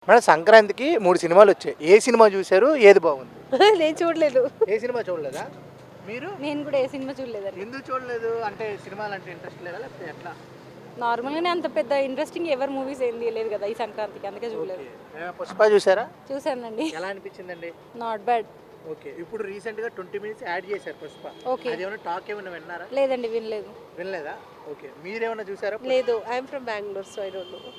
Madam సంక్రాంతికి 3 సినిమాలు వచ్చాయి. ఏ సినిమా చూసారు? ఏది బాగుంది? నేను చూడలేదు. ఏ సినిమా చూడలేదా? మీరు? నేను కూడా ఏ సినిమా చూడలేదండి. ఎందుకు చూడలేదు? అంటే సినిమాలంటే ఇంట్రెస్ట్ లేదా లేకపోతే ఎట్లా? నార్మల్గానే అంత పెద్ద ఇంట్రెస్టింగ్ ఎవరు మూవీస్ ఏం తీయలేదు కదా ఈ సంక్రాంతికి, అందుకే చూడలేదు. ఓకే. పుష్ప చూసారా? చూసానండి. ఎలా అనిపించిందండి? Not bad. ఓకే. ఇప్పుడు రీసెంట్ గా 20 మినిట్స్ యాడ్ చేశారు పుష్ప. ఓకే. అదేమైనా టాక్ ఏమైనా విన్నారా? లేదండి, వినలేదు. వినలేదా? ఓకే. మీరేమైనా చూసారా? లేదు, I'm from Bengaluru, so I don't know.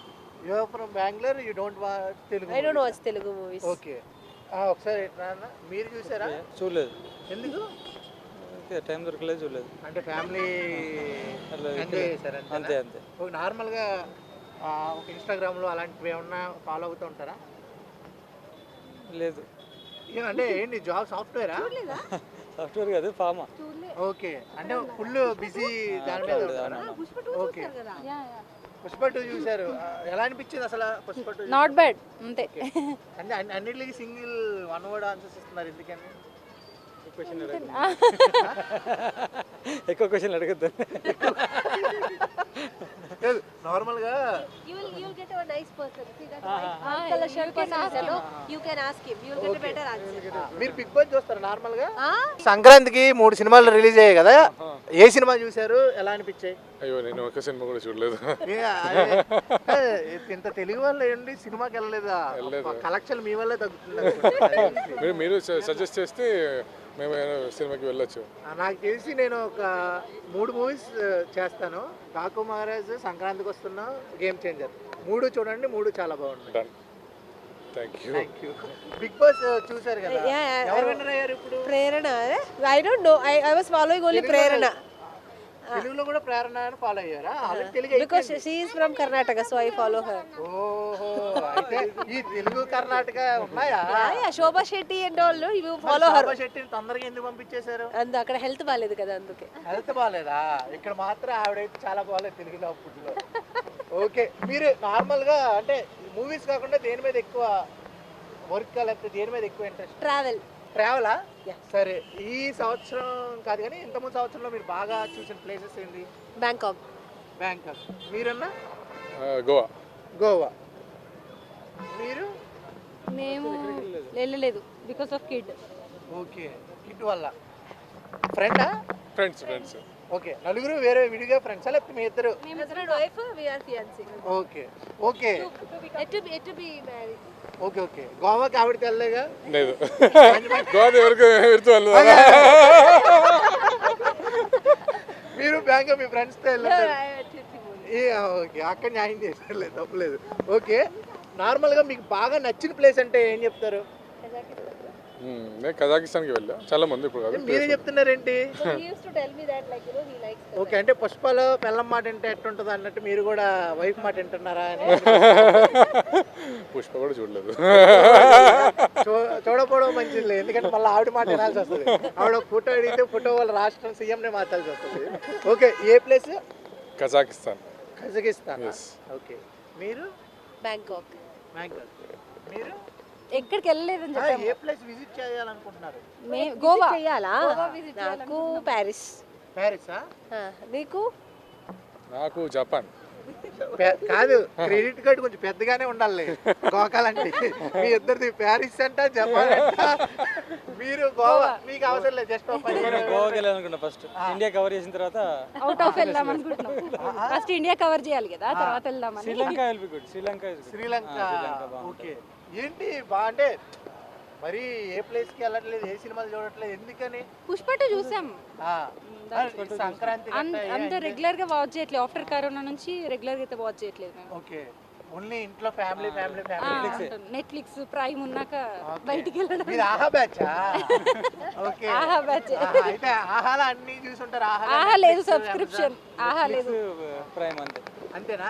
You are from Bengaluru, you don't watch Telugu. I don't watch Telugu movies. Okay. ఒకసారి నాన్న మీరు చూసారా? చూడలేదు. ఎందుకు? టైం దొరకలేదు, చూడలేదు. అంటే ఫ్యామిలీ అట్లా ఎంజాయ్ చేశారు అంతే అంతే. ఒక నార్మల్గా ఒక ఇన్స్టాగ్రామ్లో అలాంటివి ఏమన్నా ఫాలో అవుతూ ఉంటారా? లేదు, అంటే ఏంటి జాబ్ సాఫ్ట్వేరా? సాఫ్ట్వేర్ కాదు, ఫామా. ఓకే. అంటే ఫుల్ బిజీ దాని మీద ఉంటారా? ఓకే. పుష్ప 2 చూశారు. ఎలా అనిపించింది అసలు పుష్ప 2? నాట్ బ్యాడ్ అంతే. అంటే అన్నిటికి సింగిల్ వన్ వర్డ్ ఆన్సర్స్ ఇస్తున్నారు ఎందుకని? ఎక్కువ క్వశ్చన్ అడగద్దు. నార్మల్గా You will get a nice person. See that white color shirt person is there, no? You can ask him. You will get a better answer. మీరు big boss చూస్తారు నార్మల్గా? సంక్రాంతికి 3 సినిమాలు రిలీజ్ అయ్యాయి కదా, ఏ సినిమా చూశారు? ఎలా అనిపించాయి? అయ్యో, నేను ఒక సినిమా కూడా చూడలేదు. ఇంత తెలుగు వాళ్ళు ఏంటి సినిమాకి వెళ్ళలేదా? కలెక్షన్ మీ వల్లే తగ్గుతుంది. మీరు సజెస్ట్ చేస్తే మేము సినిమాకి వెళ్ళొచ్చు. నాకు తెలిసి నేను ఒక 3 మూవీస్ చేస్తాను. కాకు మహారాజ్, సంక్రాంతికి వస్తున్నా, గేమ్ చేంజర్. 3 చూడండి, 3 చాలా బాగున్నాయి. Done. Thank you. Bigg Boss చూసారు కదా, Yeah. ఎవరు విన్నర్ అయ్యారు ఇప్పుడు? Prerana. I don't know. I was following only Prerana. తెలుగులో కూడా ప్రేరణ అని ఫాలో అయ్యారా? Telugu Because she is from Karnataka, so I follow her. ఓహో, అయితే ఈ తెలుగు కర్ణాటక ఉన్నాయా? Yeah, Shobha Shetty and all, no? You follow her. శోభా శెట్టిని తొందరగా ఎందుకు పంపించేశారు? And అక్కడ హెల్త్ బాగాలేదు కదా అందుకే. హెల్త్ బాగాలేదా? ఇక్కడ మాత్రం ఆవిడైతే చాలా బాగాలేదు తెలుగులో అప్పట్లో. ఓకే. మీరు నార్మల్గా అంటే మూవీస్ కాకుండా దేని మీద ఎక్కువ వర్క్ లేకపోతే దేని మీద ఎక్కువ ఇంట్రెస్ట్? ట్రావెల్. ట్రావెలా? సరే, ఈ సంవత్సరం కాదు కానీ ఇంతకుముందు సంవత్సరంలో మీరు బాగా చూసిన ప్లేసెస్ ఏంటి? బ్యాంకాక్. బ్యాంకాక్. మీరన్నా? గోవా. గోవా. మీరు? మేము వెళ్ళలేదు because of kid. Okay. Kid వల్ల. ఫ్రెండా? ఫ్రెండ్స్. ఓకే. నలుగురు వేరే విడిగా ఫ్రెండ్సా లేకపోతే మీ ఇద్దరు? Husband wife, we are fiancé. Okay. Okay. Yet to be married. Okay. Okay. గోవాకి ఆవిడకి వెళ్ళలేగా? లేదు, గోవా ఎవరికి వెళ్ళదు. మీరు బ్యాంక్ మీ ఫ్రెండ్స్తో No, వెళ్ళారు? I went to Timur. Okay. అక్కడ న్యాయం చేశారు, తప్పలేదు. ఓకే. నార్మల్గా మీకు బాగా నచ్చిన ప్లేస్ అంటే ఏం చెప్తారు? నేను కజాకిస్తాన్కి వెళ్ళా చాలా మంది, ఇప్పుడు కాదు. మీరే చెప్తున్నారేంటి? So he used to tell me that, like, you know, he likes Karnataka. Okay. అంటే పుష్పలో పెళ్ళం మాట వింటే ఎట్టుంటుంది అన్నట్టు మీరు కూడా వైఫ్ మాట వింటున్నారా అని? పుష్ప కూడా చూడలేదు. చూడకపోవడం మంచిది, ఎందుకంటే మళ్ళీ ఆవిడ మాట వినాల్సి వస్తుంది. ఆవిడ ఫోటో అడిగితే ఫోటో వాళ్ళ రాష్ట్రం సీఎంనే మార్చాల్సి వస్తుంది. ఓకే. ఏ place? Kazakhstan. Kazakhstan. Yes. Okay. మీరు? Bangkok. బ్యాంకాక్. మీరు? ఎక్కడికి వెళ్ళలేదని చెప్పాము. ఏ ప్లేస్ విజిట్ చేయాలనుకుంటున్నారు? గోవా. చెయ్యాలా? గోవా visit నాకు ప్యారిస్. ప్యారిసా? నీకు? నాకు జపాన్. కాదు, క్రెడిట్ కార్డు కొంచెం పెద్దగానే ఉండాలి గోకాలంటే. మీ ఇద్దరిది ప్యారిస్ అంట, జపాన్ అంట, మీరు గోవా. మీకు అవసరం లేదు, జస్ట్ గోవాకి వెళ్ళాలనుకున్నా ఫస్ట్. ఇండియా కవర్ చేసిన తర్వాత అవుట్ ఆఫ్ వెళ్దాం అనుకుంటున్నాం. ఫస్ట్ ఇండియా కవర్ చేయాలి కదా, తర్వాత వెళ్దామని. Sri Lanka will be good. Sri Lanka is good. Sri Lanka. Sri Lanka బాగుంటుంది. ఓకే. ఏంటి అంటే మరి ఏ ప్లేస్కి వెళ్ళట్లేదు, ఏ సినిమాలు చూడట్లేదు ఎందుకని? పుష్ప 2 చూసాం. ఆ, సంక్రాంతి అంత రెగ్యులర్ గా వాచ్ చేయట్లేదు. ఆఫ్టర్ కరోనా నుంచి రెగ్యులర్ గా అయితే వాచ్ చేయట్లేదు మేము. ఓకే. ఓన్లీ ఇంట్లో ఫ్యామిలీ. నెట్ఫ్లిక్స్ ప్రైమ్ ఉన్నాక బయటికి వెళ్ళడం. మీరు ఆహా బ్యాచా? ఓకే. ఆహా బ్యాచ్. అయితే ఆహాలో అన్ని చూసుంటారు. ఆహా లేదు, సబ్స్క్రిప్షన్. ఆహా లేదు, ప్రైమ్ అంతే. అంతేనా?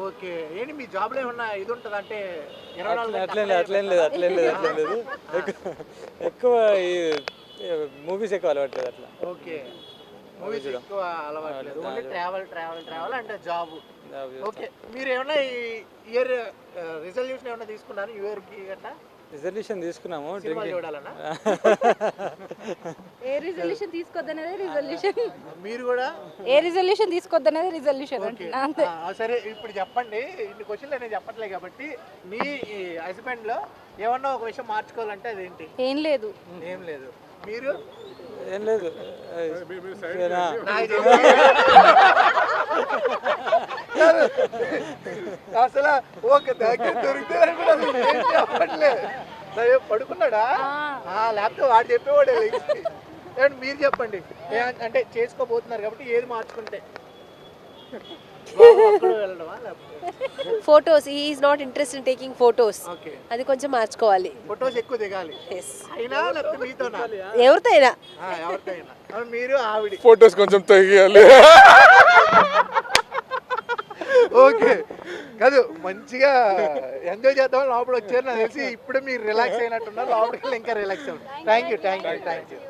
ఓకే. ఏంటి మీ జాబ్లో ఏమన్నా ఇది ఉంటుంది అంటే అట్లేం లేదు. ఎక్కువ ఈ మూవీస్ ఎక్కువ అలవాట్లేదు అట్లా. ఓకే. మూవీస్ ఎక్కువ అలవాట్లేదు, ఓన్లీ ట్రావెల్ అంటే జాబ్. ఓకే మీరు ఏమన్నా ఈ ఇయర్ రిజల్యూషన్ ఏమన్నా తీసుకున్నారు న్యూ ఇయర్కి గట్టా రిజల్యూషన్ తీసుకున్నాము సినిమా డ్రింకింగ్ చూడాలన్నా ఏ రిజల్యూషన్ తీసుకోద్దనేదే రిజల్యూషన్, మీరు కూడా ఏ రిజల్యూషన్ తీసుకోద్దనేదే రిజల్యూషన్ ఓకే. అంతే. సరే ఇప్పుడు చెప్పండి, ఇన్ని క్వశ్చన్లు నేను చెప్పట్లేదు కాబట్టి మీ హస్బెండ్లో ఏమన్నా ఒక విషయం మార్చుకోవాలంటే అదేంటి? ఏం లేదు. ఏం లేదు. మీరు ఏం లేదు నాకు అసలు ఒక దగ్గర దొరికితే కూడా అసలు ఏం చెప్పట్లేదు. సరే, పడుకున్నాడా? లేకపోతే వాడు చెప్పేవాడు. ఏమంటే మీరు చెప్పండి, అంటే చేసుకోబోతున్నారు కాబట్టి ఏది మార్చుకుంటే వెళ్ళడమా లేకపోతే photos is not interest in taking photos, okay అది కొంచెం మార్చుకోవాలి. ఫొటోస్ ఎక్కువ దిగాలి Yes. అయినా లేకపోతే మీతోనా? ఎవరితో అయినా ఎవరికైనా. మీరు ఆవిడ ఫొటోస్ కొంచెం తగ్గియాలి. ఓకే కాదు, మంచిగా ఎంజాయ్ చేద్దాం లోపల వచ్చారు. నాకు తెలిసి ఇప్పుడే మీరు రిలాక్స్ అయినట్టున్నారు, లోపలికి వెళ్ళి ఇంకా రిలాక్స్ అవ్వండి. Thank you.